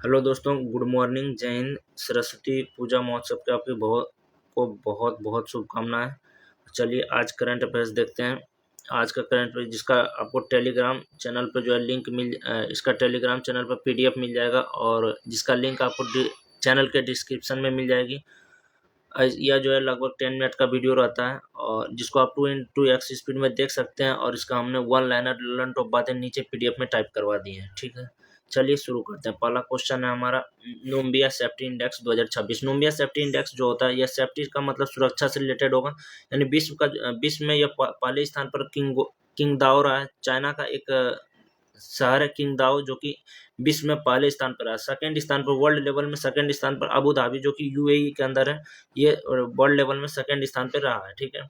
Hello दोस्तों, good morning, जय हिंद। सरस्वती पूजा महोत्सव के आपकी बहुत बहुत शुभकामनाएं। चलिए आज करंट अफेयर्स देखते हैं। आज का करंट अफेयर जिसका आपको टेलीग्राम चैनल पर जो है लिंक इसका टेलीग्राम चैनल पर पीडीएफ मिल जाएगा और जिसका लिंक आपको चैनल के डिस्क्रिप्शन में मिल जाएगी। यह जो है लगभग 10 मिनट का वीडियो रहता है और जिसको आप 2x स्पीड में देख सकते हैं और इसका हमने वन लाइनर लर्न टॉप बातें नीचे पीडीएफ में टाइप करवा दी हैं। ठीक है, चलिए शुरू करते हैं। पहला क्वेश्चन है हमारा, नोम्बिया सेफ्टी इंडेक्स 2026। नोम्बिया सेफ्टी इंडेक्स जो होता है, यह सेफ्टी का मतलब सुरक्षा से रिलेटेड होगा, यानी विश्व में यह पहले स्थान पर किंगदाओ रहा है। चाइना का एक शहर है किंगदाओ, जो कि विश्व में पहले स्थान पर है। सेकंड स्थान पर वर्ल्ड लेवल में सेकंड स्थान पर अबू धाबी, जो कि यूएई के अंदर है, ये वर्ल्ड लेवल में सेकंड स्थान पर रहा है। ठीक है,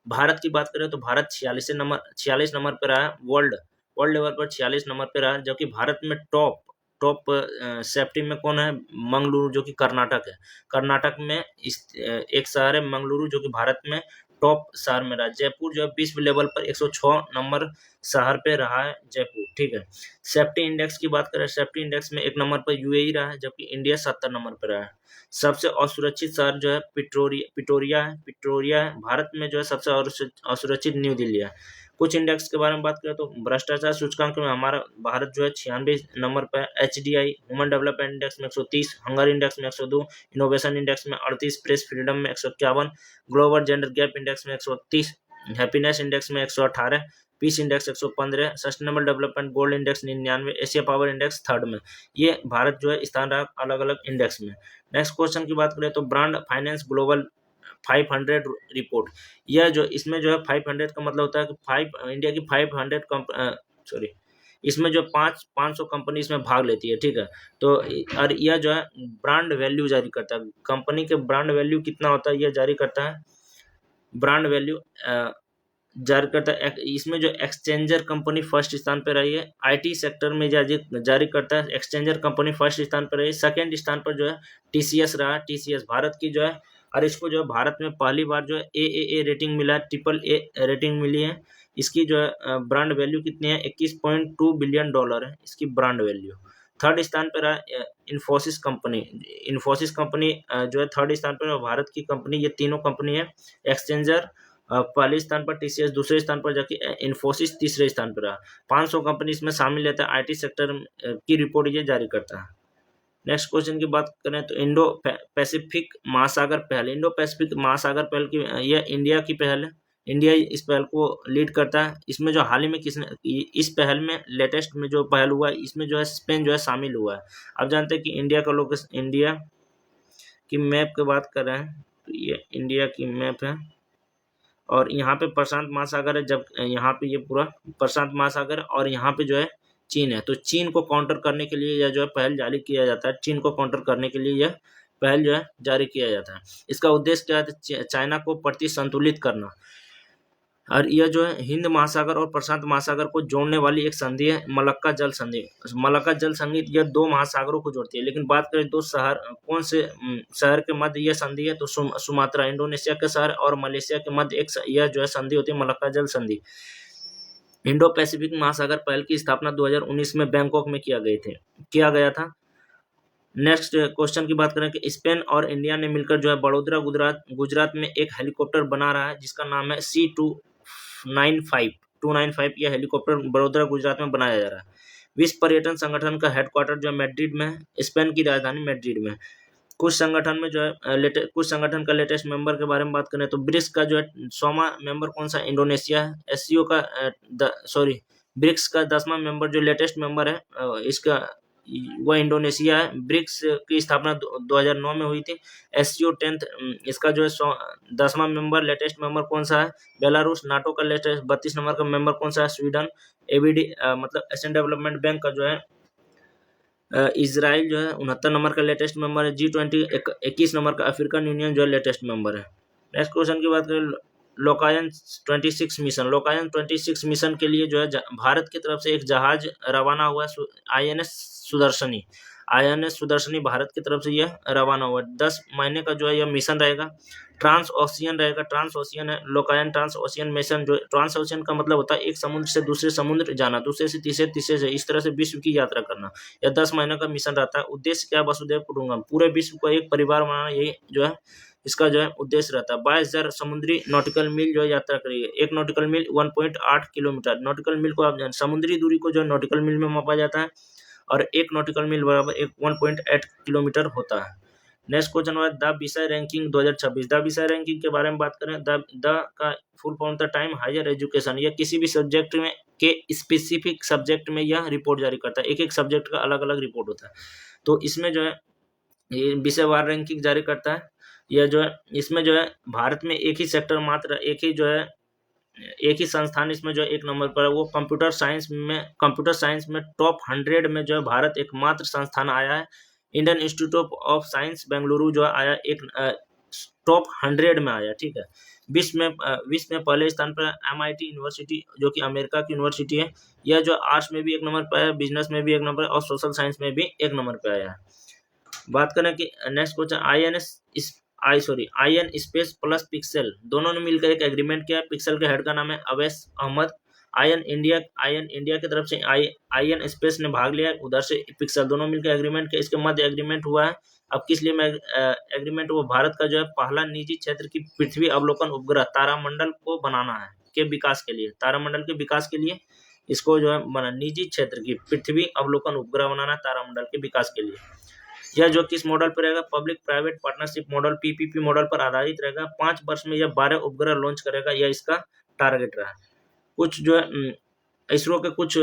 भारत की बात करें तो भारत 46 नंबर पर रहा है। वर्ल्ड वर्ल्ड लेवल पर 46 नंबर पर रहा है, जबकि भारत में टॉप टॉप सेफ्टी में कौन है? मंगलुरु, जो कि कर्नाटक है। कर्नाटक में एक शहर है मंगलुरु, जो कि भारत में टॉप शहर में रहा। जयपुर जो है विश्व लेवल पर 106 नंबर शहर पे रहा है जयपुर। ठीक है, सेफ्टी इंडेक्स की बात करें, सेफ्टी इंडेक्स में 1 नंबर पर यूएई रहा है, जबकि इंडिया 70 नंबर पर रहा है। सबसे असुरक्षित शहर जो है पिटोरिया है। भारत में जो है सबसे असुरक्षित न्यू दिल्ली है। कुछ इंडेक्स के बारे में बात करें तो भ्रष्टाचार सूचकांक में हमारा भारत जो है 96 नंबर पर है। HDI ह्यूमन डेवलपमेंट इंडेक्स में 130, हंगर इंडेक्स में 102, इनोवेशन इंडेक्स में 38, प्रेस फ्रीडम में 151, ग्लोबल जेंडर गैप इंडेक्स में 130, हैप्पीनेस इंडेक्स में 118, peace index 115, sustainable development gold index 99, Asia power index third में। ये भारत जो है स्थान रहा अलग अलग इंडेक्स में। नेक्स्ट क्वेश्चन की बात करें तो ब्रांड फाइनेंस ग्लोबल 500 रिपोर्ट, यह जो इसमें जो है 500 का मतलब होता है कि इंडिया की 500 सॉरी, इसमें जो 500 कंपनी इसमें भाग लेती है। ठीक है, तो और यह जो है ब्रांड वैल्यू जारी करता है। कंपनी के ब्रांड वैल्यू कितना होता है, यह जारी करता है। ब्रांड वैल्यू जारी करता है। इसमें जो एक्सचेंजर कंपनी फर्स्ट स्थान पर रही है। आईटी सेक्टर में जारी करता है एक्सचेंजर कंपनी फर्स्ट स्थान पर रही है। सेकंड स्थान पर जो है टीसीएस रहा। टीसीएस भारत की जो है, और इसको जो है भारत में पहली बार जो है ए रेटिंग मिला है, AAA रेटिंग मिली है। इसकी जो है ब्रांड वैल्यू कितनी है? $21.2 बिलियन है इसकी ब्रांड वैल्यू। थर्ड स्थान पर है इन्फोसिस कंपनी। इन्फोसिस कंपनी जो है थर्ड स्थान पर है, भारत की कंपनी। ये तीनों कंपनी है। एक्सचेंजर पहले स्थान पर, टीसीएस दूसरे स्थान पर, जबकि इन्फोसिस तीसरे स्थान पर रहा। 500 कंपनी इसमें शामिल रहता है। आईटी सेक्टर की रिपोर्ट ये जारी करता है। नेक्स्ट क्वेश्चन की बात करें तो इंडो पैसिफिक महासागर पहल, इंडो पैसिफिक महासागर पहल की यह इंडिया की पहल है। इंडिया इस पहल को लीड करता है। इसमें जो हाल ही में इस पहल में लेटेस्ट में जो पहल हुआ है, इसमें जो है स्पेन जो है शामिल हुआ है। आप जानते हैं कि इंडिया की मैप की बात कर रहे हैं तो ये इंडिया की मैप है और यहाँ पे प्रशांत महासागर है। जब यहाँ पे ये पूरा प्रशांत महासागर है और यहाँ पे जो है चीन है। तो चीन को काउंटर करने के लिए यह जो है पहल जारी किया जाता है। चीन को काउंटर करने के लिए यह पहल जो है जारी किया जाता है। इसका उद्देश्य क्या है? चाइना को प्रति संतुलित करना। और यह जो है हिंद महासागर और प्रशांत महासागर को जोड़ने वाली एक संधि है, मलक्का जल संधि। मलक्का जल संधि यह दो महासागरों को जोड़ती है। लेकिन बात करें दो शहर, कौन से शहर के मध्य यह संधि है, तो सुमात्रा इंडोनेशिया के शहर और मलेशिया के मध्य यह जो है संधि होती है, मलक्का जल संधि। इंडो पैसिफिक महासागर पहल की स्थापना 2019 में बैंकॉक में किया गया था। नेक्स्ट क्वेश्चन की बात करें कि स्पेन और इंडिया ने मिलकर जो है बड़ोदरा गुजरात में एक हेलीकॉप्टर बना रहा है, जिसका नाम है C295। यह हेलीकॉप्टर बड़ोदरा गुजरात में बनाया जा रहा है। विश्व पर्यटन संगठन का हेडक्वार्टर जो है मैड्रिड में है, स्पेन की राजधानी मैड्रिड में। कुछ संगठन में जो है कुछ संगठन का लेटेस्ट मेंबर के बारे में बात करें तो ब्रिक्स का जो है 100वां मेंबर कौन सा? इंडोनेशिया है। एससीओ का ब्रिक्स का 10वां मेंबर जो लेटेस्ट मेंबर है इसका वह इंडोनेशिया है। ब्रिक्स की स्थापना 2009 में हुई थी। एससीओ 10th इसका जो है 10वां मेंबर लेटेस्ट मेंबर कौन सा है? बेलारूस। नाटो का लेटेस्ट 32 नंबर का मेंबर कौन सा है? स्वीडन। एबीडी मतलब एशियन डेवलपमेंट बैंक का जो है इजराइल जो है 69 नंबर का लेटेस्ट मेंबर है। G20 21 नंबर का अफ्रीकन यूनियन जो है लेटेस्ट मेंबर है। नेक्स्ट क्वेश्चन की बात करें लोकायन 26 मिशन। लोकायन 26 मिशन के लिए जो है भारत की तरफ से एक जहाज रवाना हुआ है, INS सुदर्शनी। INS सुदर्शनी भारत की तरफ से यह रवाना हुआ। 10 महीने का जो है यह मिशन रहेगा। ट्रांस ओशियन रहेगा। ट्रांस ओशियन है लोकायन ट्रांस ओशियन मिशन। जो ट्रांस ओशियन का मतलब होता है एक समुद्र से दूसरे समुद्र जाना, दूसरे से तीसरे, तीसरे से इस तरह से विश्व की यात्रा करना। यह 10 महीने का मिशन रहता है। उद्देश्य क्या है? वसुधैव कुटुंबकम, पूरे विश्व को एक परिवार बनाना, यही जो है इसका जो है उद्देश्य रहता है। 22,000 समुद्री नॉटिकल मील जो है यात्रा करेगी। एक नॉटिकल मील 1.8 किलोमीटर। नॉटिकल मील को आप समुद्री दूरी को जो नॉटिकल मील में मापा जाता है, और एक नॉटिकल मील बराबर 1.8 किलोमीटर होता है। नेक्स्ट क्वेश्चन है द विषय रैंकिंग 2026। द विषय रैंकिंग के बारे में बात करें, द का फुल फॉर्म था टाइम हायर एजुकेशन। यह किसी भी सब्जेक्ट में के स्पेसिफिक सब्जेक्ट में यह रिपोर्ट जारी करता है। एक एक सब्जेक्ट का अलग अलग रिपोर्ट होता है, तो इसमें जो है ये विषयवार रैंकिंग जारी करता है। यह जो है इसमें जो है भारत में एक ही सेक्टर मात्र, एक ही संस्थान इसमें जो एक नंबर पर है, वो कंप्यूटर साइंस में टॉप 100 में जो है भारत एकमात्र संस्थान आया है। Indian institute of science Bengaluru जो आया एक टॉप 100 में आया। ठीक है। विश्व में पहले स्थान पर MIT यूनिवर्सिटी जो कि अमेरिका की यूनिवर्सिटी है। यह जो आर्ट्स में भी एक नंबर पर है, बिजनेस में भी एक नंबर और सोशल साइंस में भी एक नंबर पर आया है। बात करें कि next question IN space plus pixel दोनों ने मिलकर एक एग्रीमेंट किया। पिक्सेल के हेड का नाम है अवैस अहमद। IN इंडिया की तरफ से IN स्पेस ने भाग लिया, उधर से पिक्सेल, दोनों मिलकर एग्रीमेंट किया। इसके मध्य एग्रीमेंट हुआ है। अब किस लिए एग्रीमेंट हुआ? भारत का जो है पहला निजी क्षेत्र की पृथ्वी अवलोकन उपग्रह तारामंडल को बनाना है के विकास के लिए, तारामंडल के विकास के लिए इसको जो है निजी क्षेत्र की पृथ्वी अवलोकन उपग्रह बनाना है तारामंडल के विकास के लिए। यह जो किस मॉडल पर रहेगा? Public private partnership model PPP model पर आधारित रहेगा। 5 वर्ष में यह 12 उपग्रह लॉन्च करेगा, यह इसका टारगेट रहा। कुछ जो है इसरो के कुछ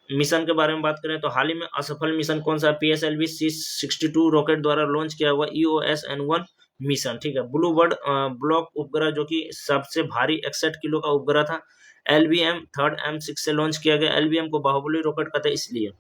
मिशन के बारे में बात करें तो हाल ही में असफल मिशन कौन सा? PSLV C62 रॉकेट द्वारा लॉन्च किया हुआ EOS-N1 मिशन। ठीक है। ब्लू बर्ड ब्लॉक उपग्रह जो कि सबसे भारी 61 किलो का उपग्रह था, LBM 3rd M6 से लॉन्च किया गया। LBM को बाहुबली रॉकेट कहते हैं इसलिए।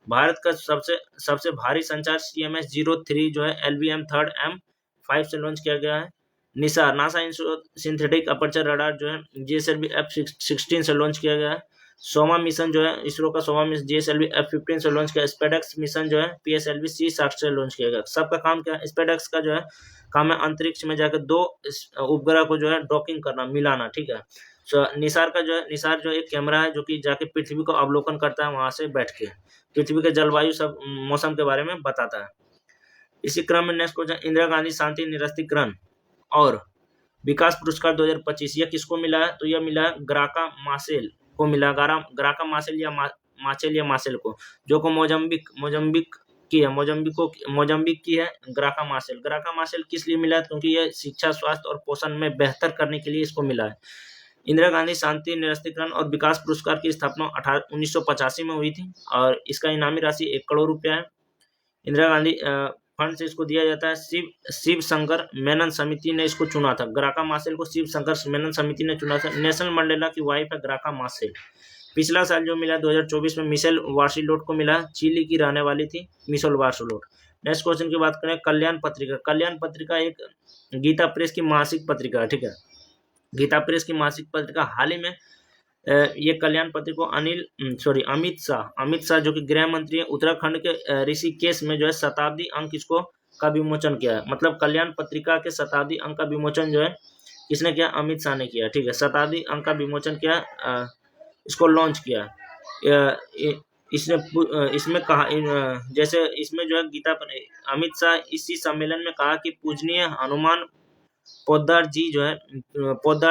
भारत का सबसे भारी संचार CMS-03 जो है LBM 3rd M5 से लॉन्च किया गया है। नासा सिंथेटिक अपर्चर रडार जो है GSLV F16 से लॉन्च किया गया है। 100वां मिशन जो है इसरो का 100वां मिशन GSLV F15 से लॉन्च किया। स्पेडएक्स मिशन जो है PSLV C60 से लॉन्च किया गया। सबका काम क्या है? स्पेडएक्स का जो है काम है अंतरिक्ष में जाकर 2 उपग्रह को जो है डॉकिंग करना, मिलाना। ठीक है। निसार जो एक कैमरा है जो कि जाके पृथ्वी को अवलोकन करता है, वहां से बैठ के पृथ्वी के जलवायु सब मौसम के बारे में बताता है। इसी क्रम में नेक्स्ट क्वेश्चन इंदिरा गांधी शांति निरस्तीकरण और विकास पुरस्कार 2025 यह किसको मिला है? तो यह मिला है ग्राका मासेल को मिला। ग्राका मासेल या मासेल को, जो को मोजम्बिक की है ग्राका मासेल। ग्राका मासेल किस लिए मिला है? क्योंकि यह शिक्षा, स्वास्थ्य और पोषण में बेहतर करने के लिए इसको मिला है। इंदिरा गांधी शांति निरस्तीकरण और विकास पुरस्कार की स्थापना 1985 में हुई थी और इसका इनामी राशि 1 करोड़ रुपया है। इंदिरा गांधी फंड से इसको दिया जाता है। शिव शंकर मेनन समिति ने इसको चुना था। ग्राका मासेल को शिव शंकर मेनन समिति ने चुना था। नेल्सन मंडेला की वाइफ है ग्राका मासेल। पिछला साल जो मिला 2024 में मिशेल वार्सिलोट को मिला, चिली की रहने वाली थी मिशेल वार्सिलोट। नेक्स्ट क्वेश्चन की बात करें कल्याण पत्रिका एक गीता प्रेस की मासिक पत्रिका है। ठीक है। गीता प्रेस की मासिक पत्रिका हाल ही में ये कल्याण पत्रिका को अमित शाह जो कि गृह मंत्री है उत्तराखंड के ऋषिकेश में जो है शताब्दी अंक इसको का विमोचन किया है। मतलब कल्याण पत्रिका के शताब्दी अंक का विमोचन जो है किसने किया? अमित शाह ने किया। ठीक है। शताब्दी अंक का विमोचन किया, इसको लॉन्च किया। इसमें कहा जैसे इसमें जो है गीता पर अमित शाह इसी सम्मेलन में कहा कि पूजनीय हनुमान पोद्दार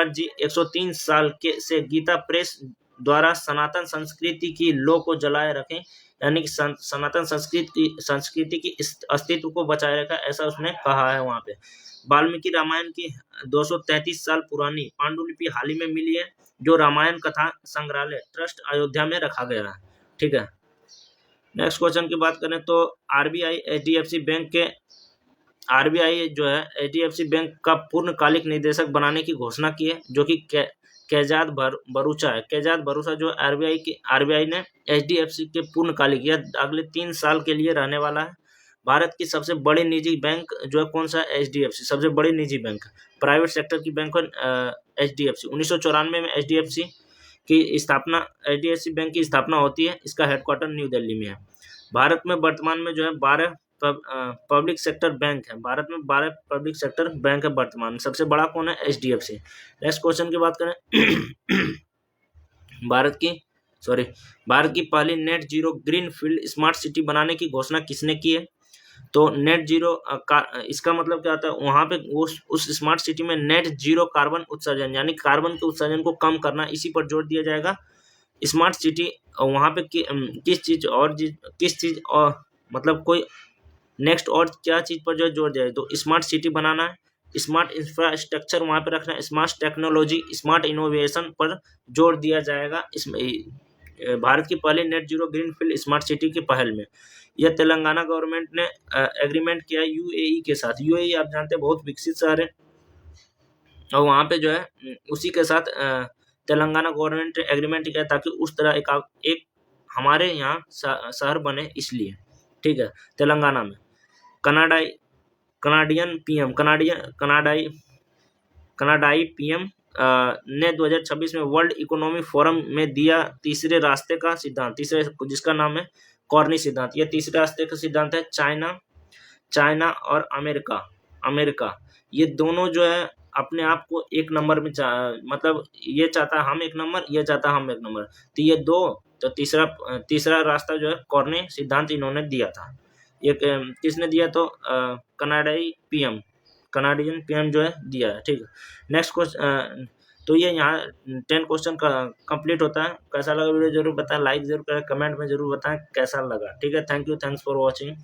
जी 103 साल से गीता प्रेस द्वारा सनातन संस्कृति की लौ को जलाए रखें, यानी कि सनातन संस्कृति की अस्तित्व को बचाए रखा, ऐसा उसने कहा है वहां पे। वाल्मीकि रामायण की 233 साल पुरानी पांडुलिपि हाल ही में मिली है, जो रामायण कथा संग्रहालय ट्रस्ट अयोध्या में रखा गया है। ठीक है। नेक्स्ट क्वेश्चन की बात करें तो RBI जो है HDFC बैंक का पूर्णकालिक निदेशक बनाने की घोषणा की है, जो कि कैजाद भरूचा है। कैजाद भरूचा जो RBI ने HDFC के पूर्णकालिक या अगले 3 साल के लिए रहने वाला है। भारत की सबसे बड़ी निजी बैंक जो है कौन सा है? HDFC सबसे बड़ी निजी बैंक, प्राइवेट सेक्टर की बैंक है HDFC। 1994 में HDFC बैंक की स्थापना होती है। इसका हेडक्वार्टर न्यू दिल्ली में है। भारत में वर्तमान में जो है 12 पब्लिक सेक्टर बैंक है। भारत में 12 पब्लिक सेक्टर बैंक है वर्तमान में। सबसे बड़ा कौन है? HDFC। नेक्स्ट क्वेश्चन की बात करें भारत की भारत की पहली net zero green field smart city बनाने की घोषणा किसने की है? तो नेट जीरो इसका मतलब क्या होता है? वहां पे उस स्मार्ट सिटी में नेट जीरो कार्बन उत्सर्जन, यानी कार्बन के उत्सर्जन को कम करना, इसी पर जोर दिया जाएगा। स्मार्ट सिटी वहां पे किस चीज और मतलब कोई नेक्स्ट और क्या चीज पर जो जोर दिया है? तो स्मार्ट सिटी बनाना है, स्मार्ट इंफ्रास्ट्रक्चर वहां पे रखना है, स्मार्ट टेक्नोलॉजी, स्मार्ट इनोवेशन पर जोर दिया जाएगा इसमें भारत की पहली net zero green field smart city की पहल में। यह तेलंगाना गवर्नमेंट ने एग्रीमेंट किया UAE के साथ। UAE आप जानते हैं बहुत विकसित शहर है, और वहाँ पे जो है उसी के साथ तेलंगाना गवर्नमेंट ने एग्रीमेंट किया ताकि उस तरह एक हमारे यहाँ शहर बने, इसलिए। ठीक है, तेलंगाना में कनाडाई कनाडियन पीएम कनाडाई पीएम ने 2026 में वर्ल्ड इकोनॉमिक फोरम में दिया तीसरे रास्ते का सिद्धांत, जिसका नाम है कॉर्नी सिद्धांत। यह तीसरे रास्ते का सिद्धांत है। चाइना और अमेरिका ये दोनों जो है अपने आप को एक नंबर में मतलब ये चाहता है हम एक नंबर, ये चाहता है हम एक नंबर, तो ये दो, तो तीसरा रास्ता जो है कॉर्नी सिद्धांत इन्होंने दिया था। ये किसने दिया? तो कनाडियन पीएम जो है दिया है। ठीक है, नेक्स्ट क्वेश्चन। तो ये यहाँ 10 क्वेश्चन का कंप्लीट होता है। कैसा लगा वीडियो जरूर बताएं, लाइक जरूर करें, कमेंट में जरूर बताएं कैसा लगा। ठीक है, thank you, thanks for watching.